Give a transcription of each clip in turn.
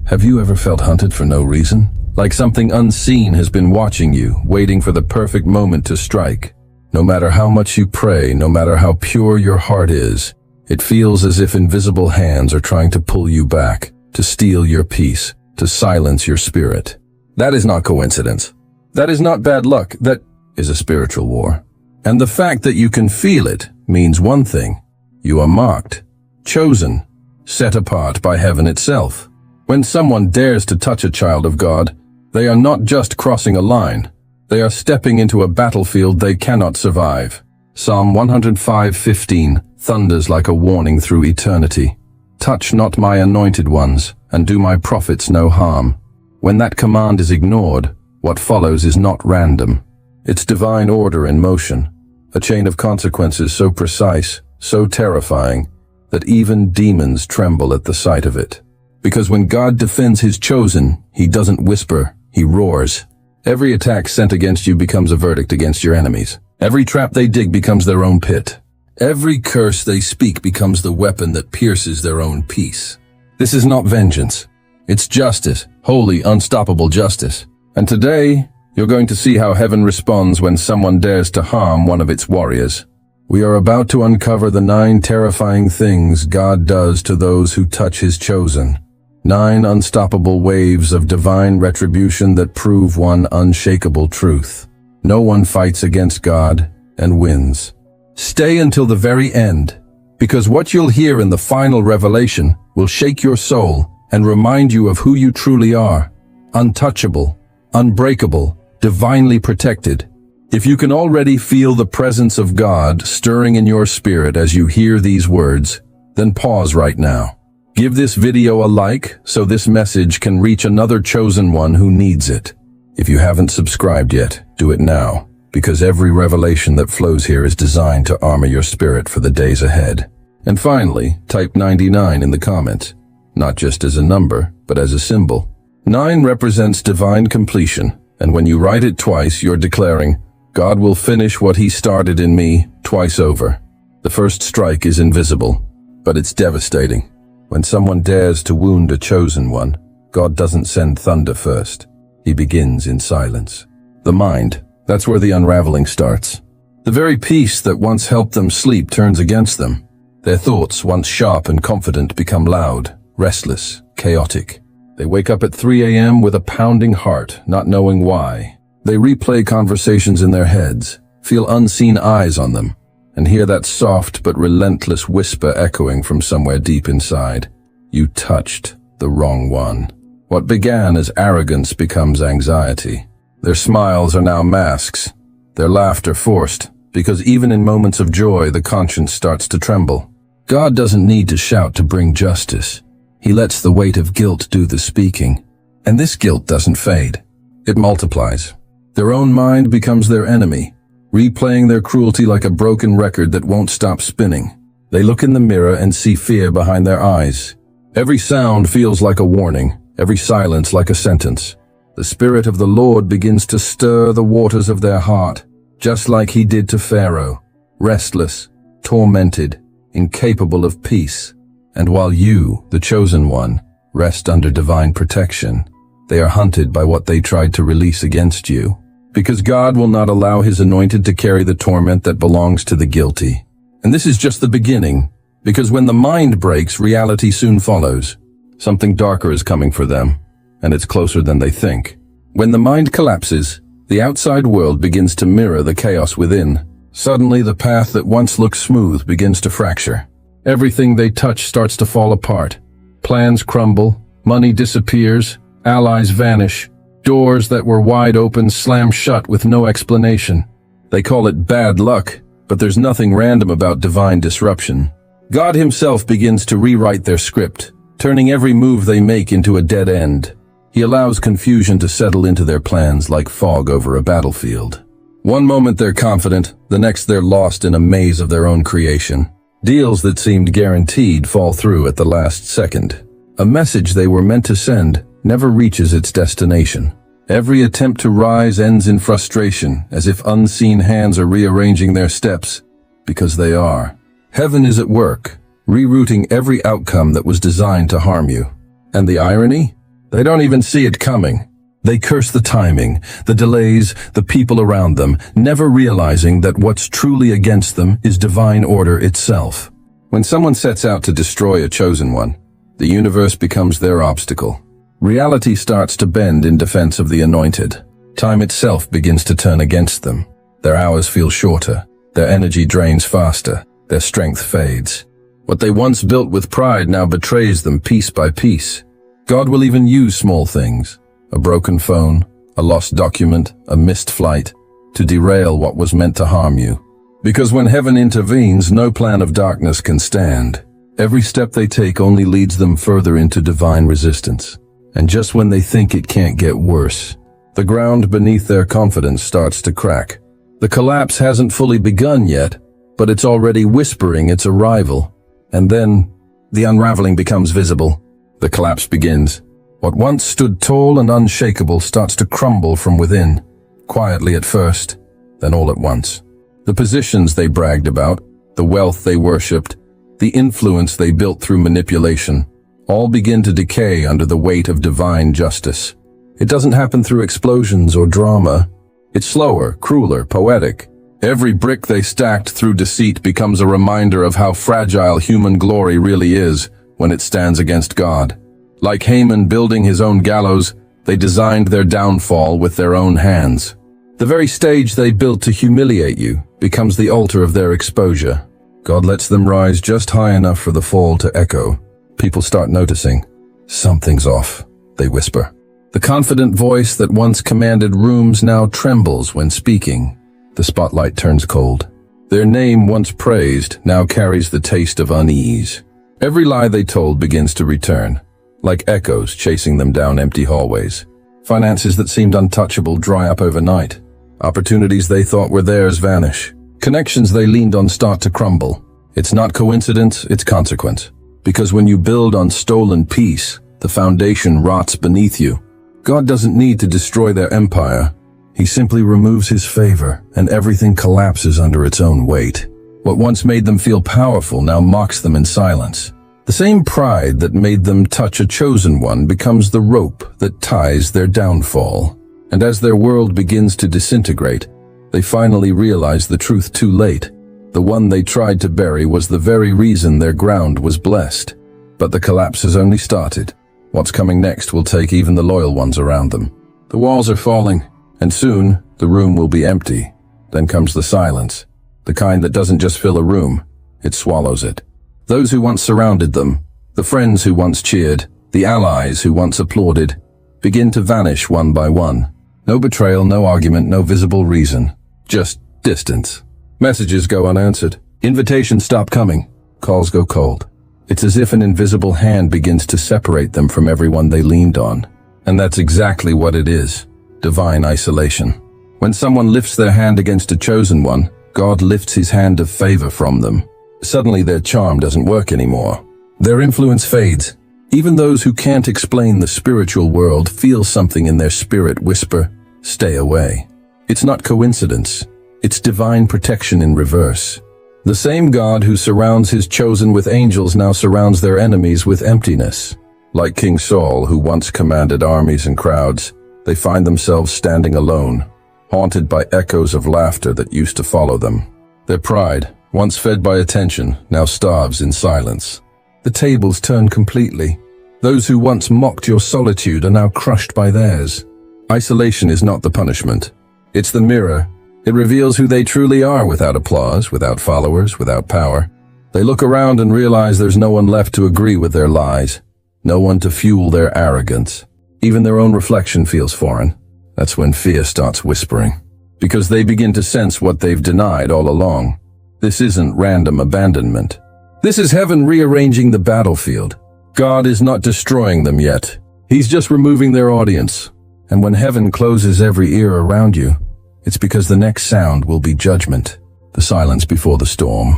Have you ever felt hunted for no reason? Like something unseen has been watching you, waiting for the perfect moment to strike. No matter how much you pray, no matter how pure your heart is, it feels as if invisible hands are trying to pull you back, to steal your peace, to silence your spirit. That is not coincidence. That is not bad luck. That is a spiritual war. And the fact that you can feel it means one thing. You are marked, chosen, set apart by heaven itself. When someone dares to touch a child of God, they are not just crossing a line. They are stepping into a battlefield they cannot survive. Psalm 105:15 thunders like a warning through eternity. Touch not my anointed ones, and do my prophets no harm. When that command is ignored, what follows is not random. It's divine order in motion, a chain of consequences so precise, so terrifying, that even demons tremble at the sight of it. Because when God defends his chosen, he doesn't whisper, he roars. Every attack sent against you becomes a verdict against your enemies. Every trap they dig becomes their own pit. Every curse they speak becomes the weapon that pierces their own peace. This is not vengeance. It's justice, holy, unstoppable justice. And today, you're going to see how heaven responds when someone dares to harm one of its warriors. We are about to uncover the 9 terrifying things God does to those who touch his chosen. 9 unstoppable waves of divine retribution that prove one unshakable truth. No one fights against God and wins. Stay until the very end, because what you'll hear in the final revelation will shake your soul and remind you of who you truly are. Untouchable, unbreakable, divinely protected. If you can already feel the presence of God stirring in your spirit as you hear these words, then pause right now. Give this video a like so this message can reach another chosen one who needs it. If you haven't subscribed yet, do it now, because every revelation that flows here is designed to armor your spirit for the days ahead. And finally, type 99 in the comments, not just as a number, but as a symbol. 9 represents divine completion, and when you write it twice, you're declaring, God will finish what he started in me twice over. The first strike is invisible, but it's devastating. When someone dares to wound a chosen one, God doesn't send thunder first. He begins in silence. The mind, that's where the unraveling starts. The very peace that once helped them sleep turns against them. Their thoughts, once sharp and confident, become loud, restless, chaotic. They wake up at 3 a.m. with a pounding heart, not knowing why. They replay conversations in their heads, feel unseen eyes on them, and hear that soft but relentless whisper echoing from somewhere deep inside. You touched the wrong one. What began as arrogance becomes anxiety. Their smiles are now masks, their laughter forced, because even in moments of joy, the conscience starts to tremble. God doesn't need to shout to bring justice. He lets the weight of guilt do the speaking. And this guilt doesn't fade. It multiplies. Their own mind becomes their enemy, replaying their cruelty like a broken record that won't stop spinning. They look in the mirror and see fear behind their eyes. Every sound feels like a warning, every silence like a sentence. The Spirit of the Lord begins to stir the waters of their heart, just like he did to Pharaoh, restless, tormented, incapable of peace. And while you, the chosen one, rest under divine protection, they are hunted by what they tried to release against you. Because God will not allow his anointed to carry the torment that belongs to the guilty. And this is just the beginning, because when the mind breaks, reality soon follows. Something darker is coming for them, and it's closer than they think. When the mind collapses, the outside world begins to mirror the chaos within. Suddenly, the path that once looked smooth begins to fracture. Everything they touch starts to fall apart. Plans crumble, money disappears, allies vanish. Doors that were wide open slam shut with no explanation. They call it bad luck, but there's nothing random about divine disruption. God himself begins to rewrite their script, turning every move they make into a dead end. He allows confusion to settle into their plans like fog over a battlefield. One moment they're confident, the next they're lost in a maze of their own creation. Deals that seemed guaranteed fall through at the last second. A message they were meant to send never reaches its destination. Every attempt to rise ends in frustration, as if unseen hands are rearranging their steps, because they are. Heaven is at work, rerouting every outcome that was designed to harm you. And the irony? They don't even see it coming. They curse the timing, the delays, the people around them, never realizing that what's truly against them is divine order itself. When someone sets out to destroy a chosen one, the universe becomes their obstacle. Reality starts to bend in defense of the anointed. Time itself begins to turn against them. Their hours feel shorter, their energy drains faster, their strength fades. What they once built with pride now betrays them piece by piece. God will even use small things, a broken phone, a lost document, a missed flight, to derail what was meant to harm you. Because when heaven intervenes, no plan of darkness can stand. Every step they take only leads them further into divine resistance. And just when they think it can't get worse, the ground beneath their confidence starts to crack. The collapse hasn't fully begun yet, but it's already whispering its arrival. And then, the unraveling becomes visible. The collapse begins. What once stood tall and unshakable starts to crumble from within, quietly at first, then all at once. The positions they bragged about, the wealth they worshipped, the influence they built through manipulation, all begin to decay under the weight of divine justice. It doesn't happen through explosions or drama. It's slower, crueler, poetic. Every brick they stacked through deceit becomes a reminder of how fragile human glory really is when it stands against God. Like Haman building his own gallows, they designed their downfall with their own hands. The very stage they built to humiliate you becomes the altar of their exposure. God lets them rise just high enough for the fall to echo. People start noticing. Something's off, they whisper. The confident voice that once commanded rooms now trembles when speaking. The spotlight turns cold. Their name, once praised, now carries the taste of unease. Every lie they told begins to return, like echoes chasing them down empty hallways. Finances that seemed untouchable dry up overnight. Opportunities they thought were theirs vanish. Connections they leaned on start to crumble. It's not coincidence, it's consequence. Because when you build on stolen peace, the foundation rots beneath you. God doesn't need to destroy their empire. He simply removes his favor, and everything collapses under its own weight. What once made them feel powerful now mocks them in silence. The same pride that made them touch a chosen one becomes the rope that ties their downfall. And as their world begins to disintegrate, they finally realize the truth too late. The one they tried to bury was the very reason their ground was blessed. But the collapse has only started. What's coming next will take even the loyal ones around them. The walls are falling, and soon the room will be empty. Then comes the silence, the kind that doesn't just fill a room, it swallows it. Those who once surrounded them, the friends who once cheered, the allies who once applauded, begin to vanish one by one. No betrayal, no argument, no visible reason. Just distance. Messages go unanswered. Invitations stop coming. Calls go cold. It's as if an invisible hand begins to separate them from everyone they leaned on. And that's exactly what it is. Divine isolation. When someone lifts their hand against a chosen one, God lifts his hand of favor from them. Suddenly their charm doesn't work anymore. Their influence fades. Even those who can't explain the spiritual world feel something in their spirit whisper, "Stay away." It's not coincidence. It's divine protection in reverse. The same God who surrounds his chosen with angels now surrounds their enemies with emptiness. Like King Saul, who once commanded armies and crowds, they find themselves standing alone, haunted by echoes of laughter that used to follow them. Their pride, once fed by attention, now starves in silence. The tables turn completely. Those who once mocked your solitude are now crushed by theirs. Isolation is not the punishment. It's the mirror. It reveals who they truly are without applause, without followers, without power. They look around and realize there's no one left to agree with their lies, no one to fuel their arrogance. Even their own reflection feels foreign. That's when fear starts whispering, because they begin to sense what they've denied all along. This isn't random abandonment. This is heaven rearranging the battlefield. God is not destroying them yet. He's just removing their audience. And when heaven closes every ear around you, it's because the next sound will be judgment, the silence before the storm.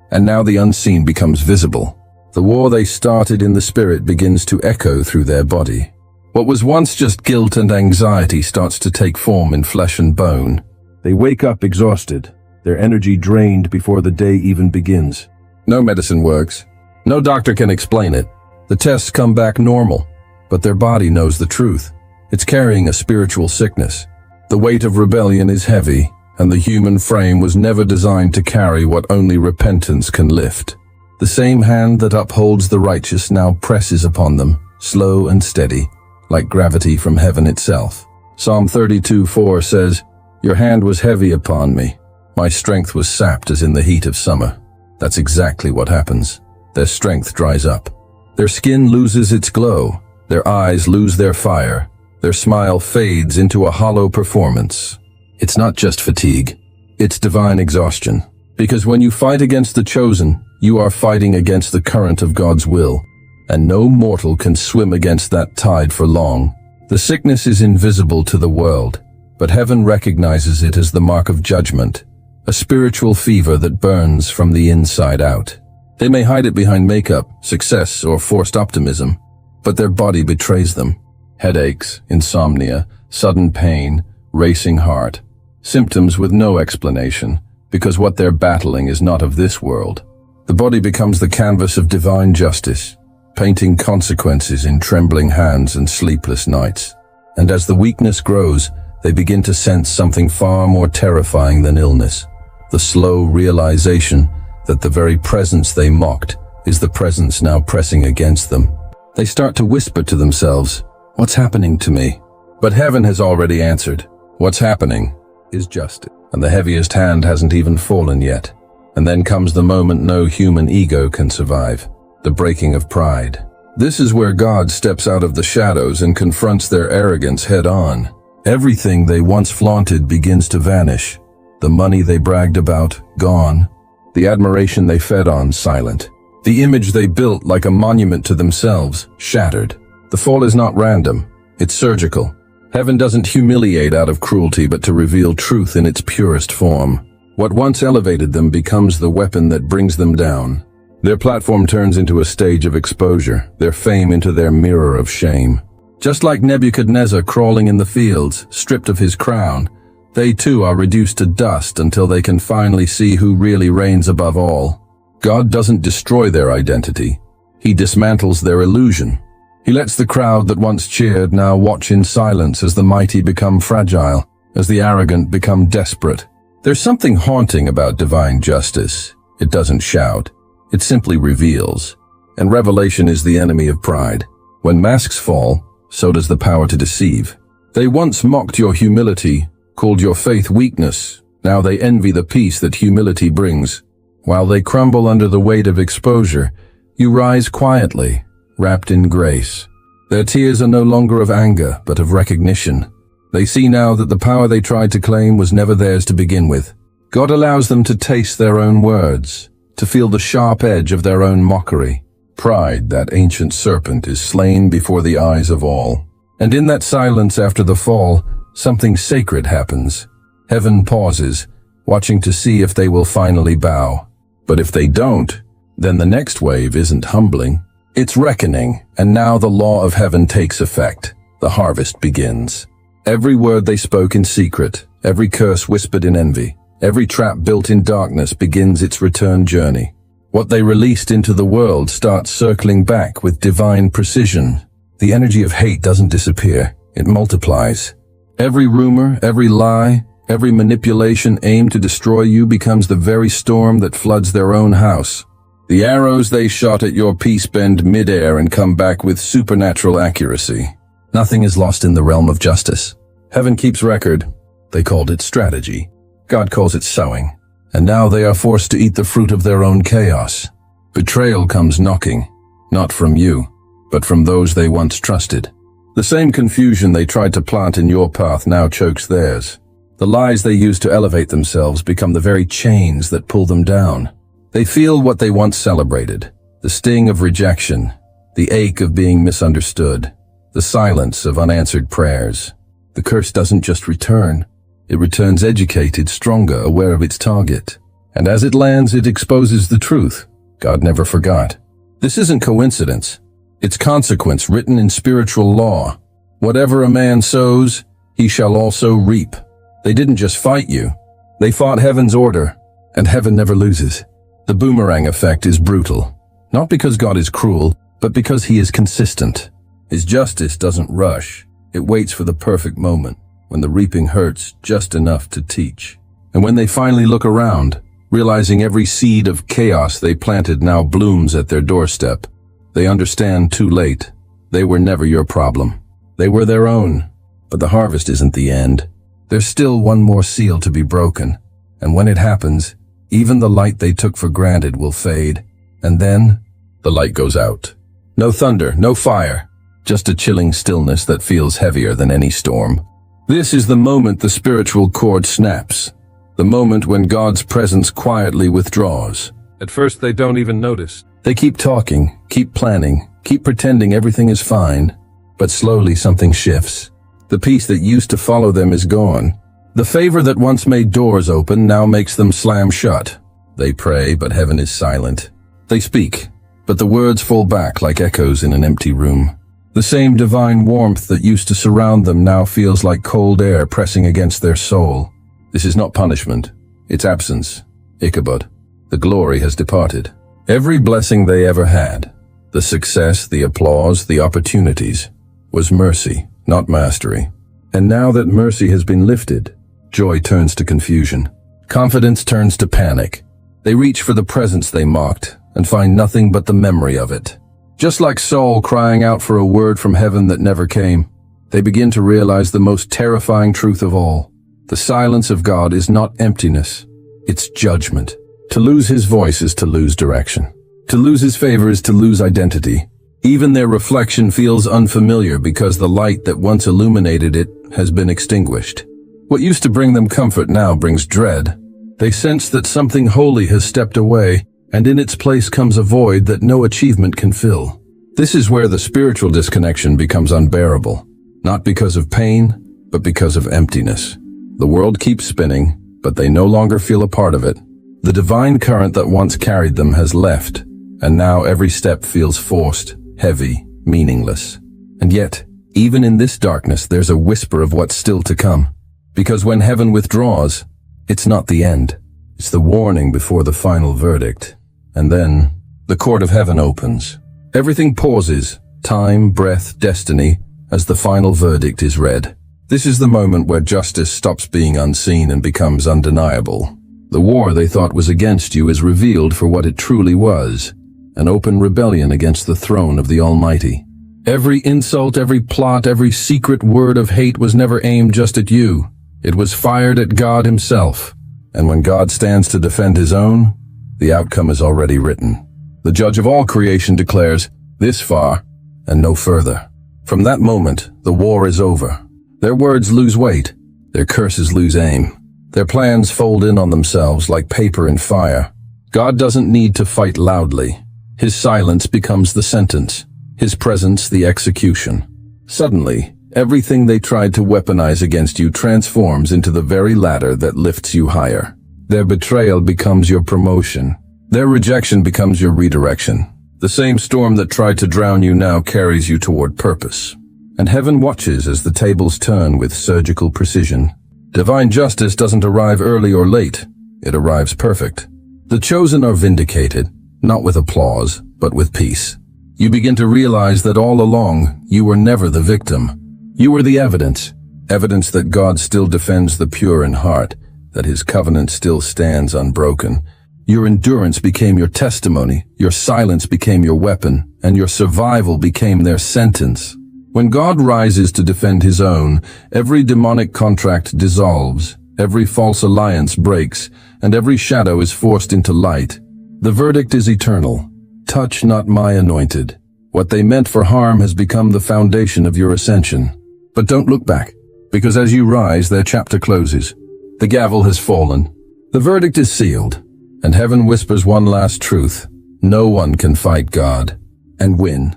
And now the unseen becomes visible. The war they started in the spirit begins to echo through their body. What was once just guilt and anxiety starts to take form in flesh and bone. They wake up exhausted, their energy drained before the day even begins. No medicine works. No doctor can explain it. The tests come back normal. but their body knows the truth. It's carrying a spiritual sickness. The weight of rebellion is heavy, and the human frame was never designed to carry what only repentance can lift. The same hand that upholds the righteous now presses upon them, slow and steady, like gravity from heaven itself. Psalm 32:4 says, "Your hand was heavy upon me. My strength was sapped as in the heat of summer." That's exactly what happens. Their strength dries up. Their skin loses its glow. Their eyes lose their fire. Their smile fades into a hollow performance. It's not just fatigue. It's divine exhaustion. Because when you fight against the chosen, you are fighting against the current of God's will. And no mortal can swim against that tide for long. The sickness is invisible to the world, but heaven recognizes it as the mark of judgment, a spiritual fever that burns from the inside out. They may hide it behind makeup, success, or forced optimism, but their body betrays them. Headaches, insomnia, sudden pain, racing heart. Symptoms with no explanation, because what they're battling is not of this world. The body becomes the canvas of divine justice, painting consequences in trembling hands and sleepless nights. And as the weakness grows, they begin to sense something far more terrifying than illness. The slow realization that the very presence they mocked is the presence now pressing against them. They start to whisper to themselves, "What's happening to me?" But heaven has already answered. What's happening is justice, and the heaviest hand hasn't even fallen yet. And then comes the moment no human ego can survive, the breaking of pride. This is where God steps out of the shadows and confronts their arrogance head-on. Everything they once flaunted begins to vanish. The money they bragged about, gone. The admiration they fed on, silent. The image they built like a monument to themselves, shattered. The fall is not random, it's surgical. Heaven doesn't humiliate out of cruelty but to reveal truth in its purest form. What once elevated them becomes the weapon that brings them down. Their platform turns into a stage of exposure, their fame into their mirror of shame. Just like Nebuchadnezzar crawling in the fields, stripped of his crown, they too are reduced to dust until they can finally see who really reigns above all. God doesn't destroy their identity. He dismantles their illusion. He lets the crowd that once cheered now watch in silence as the mighty become fragile, as the arrogant become desperate. There's something haunting about divine justice. It doesn't shout. It simply reveals. And revelation is the enemy of pride. When masks fall, so does the power to deceive. They once mocked your humility, called your faith weakness. Now they envy the peace that humility brings. While they crumble under the weight of exposure, you rise quietly, wrapped in grace. Their tears are no longer of anger, but of recognition. They see now that the power they tried to claim was never theirs to begin with. God allows them to taste their own words, to feel the sharp edge of their own mockery. Pride, that ancient serpent, is slain before the eyes of all. And in that silence after the fall, something sacred happens. Heaven pauses, watching to see if they will finally bow. But if they don't, then the next wave isn't humbling. It's reckoning, and now the law of heaven takes effect. The harvest begins. Every word they spoke in secret, every curse whispered in envy, every trap built in darkness begins its return journey. What they released into the world starts circling back with divine precision. The energy of hate doesn't disappear, it multiplies. Every rumor, every lie, every manipulation aimed to destroy you becomes the very storm that floods their own house. The arrows they shot at your peace bend mid-air and come back with supernatural accuracy. Nothing is lost in the realm of justice. Heaven keeps record. They called it strategy. God calls it sowing. And now they are forced to eat the fruit of their own chaos. Betrayal comes knocking, not from you, but from those they once trusted. The same confusion they tried to plant in your path now chokes theirs. The lies they used to elevate themselves become the very chains that pull them down. They feel what they once celebrated, the sting of rejection, the ache of being misunderstood, the silence of unanswered prayers. The curse doesn't just return. It returns educated, stronger, aware of its target. And as it lands, it exposes the truth. God never forgot. This isn't coincidence. It's consequence written in spiritual law. Whatever a man sows, he shall also reap. They didn't just fight you. They fought heaven's order, and heaven never loses. The boomerang effect is brutal. Not because God is cruel, but because he is consistent. His justice doesn't rush. It waits for the perfect moment, when the reaping hurts just enough to teach. And when they finally look around, realizing every seed of chaos they planted now blooms at their doorstep, they understand too late. They were never your problem. They were their own. But the harvest isn't the end. There's still one more seal to be broken. And when it happens, even the light they took for granted will fade. And then, the light goes out. No thunder, no fire, just a chilling stillness that feels heavier than any storm. This is the moment the spiritual cord snaps. The moment when God's presence quietly withdraws. At first they don't even notice. They keep talking, keep planning, keep pretending everything is fine. But slowly something shifts. The peace that used to follow them is gone. The favor that once made doors open now makes them slam shut. They pray, but heaven is silent. They speak, but the words fall back like echoes in an empty room. The same divine warmth that used to surround them now feels like cold air pressing against their soul. This is not punishment. It's absence. Ichabod. The glory has departed. Every blessing they ever had, the success, the applause, the opportunities, was mercy, not mastery. And now that mercy has been lifted, joy turns to confusion. Confidence turns to panic. They reach for the presence they mocked and find nothing but the memory of it. Just like Saul crying out for a word from heaven that never came, they begin to realize the most terrifying truth of all. The silence of God is not emptiness, it's judgment. To lose his voice is to lose direction. To lose his favor is to lose identity. Even their reflection feels unfamiliar because the light that once illuminated it has been extinguished. What used to bring them comfort now brings dread. They sense that something holy has stepped away, and in its place comes a void that no achievement can fill. This is where the spiritual disconnection becomes unbearable, not because of pain, but because of emptiness. The world keeps spinning, but they no longer feel a part of it. The divine current that once carried them has left, and now every step feels forced, heavy, meaningless. And yet, even in this darkness, there's a whisper of what's still to come. Because when heaven withdraws, it's not the end. It's the warning before the final verdict. And then, the court of heaven opens. Everything pauses, time, breath, destiny, as the final verdict is read. This is the moment where justice stops being unseen and becomes undeniable. The war they thought was against you is revealed for what it truly was, an open rebellion against the throne of the Almighty. Every insult, every plot, every secret word of hate was never aimed just at you. It was fired at God himself. And when God stands to defend his own, the outcome is already written. The judge of all creation declares, "This far, and no further." From that moment, the war is over. Their words lose weight. Their curses lose aim. Their plans fold in on themselves like paper in fire. God doesn't need to fight loudly. His silence becomes the sentence. His presence the execution. Suddenly, everything they tried to weaponize against you transforms into the very ladder that lifts you higher. Their betrayal becomes your promotion. Their rejection becomes your redirection. The same storm that tried to drown you now carries you toward purpose. And heaven watches as the tables turn with surgical precision. Divine justice doesn't arrive early or late. It arrives perfect. The chosen are vindicated, not with applause, but with peace. You begin to realize that all along, you were never the victim. You were the evidence that God still defends the pure in heart, that his covenant still stands unbroken. Your endurance became your testimony, your silence became your weapon, and your survival became their sentence. When God rises to defend his own, every demonic contract dissolves, every false alliance breaks, and every shadow is forced into light. The verdict is eternal. Touch not my anointed. What they meant for harm has become the foundation of your ascension. But don't look back, because as you rise, their chapter closes. The gavel has fallen. The verdict is sealed, and heaven whispers one last truth. No one can fight God and win.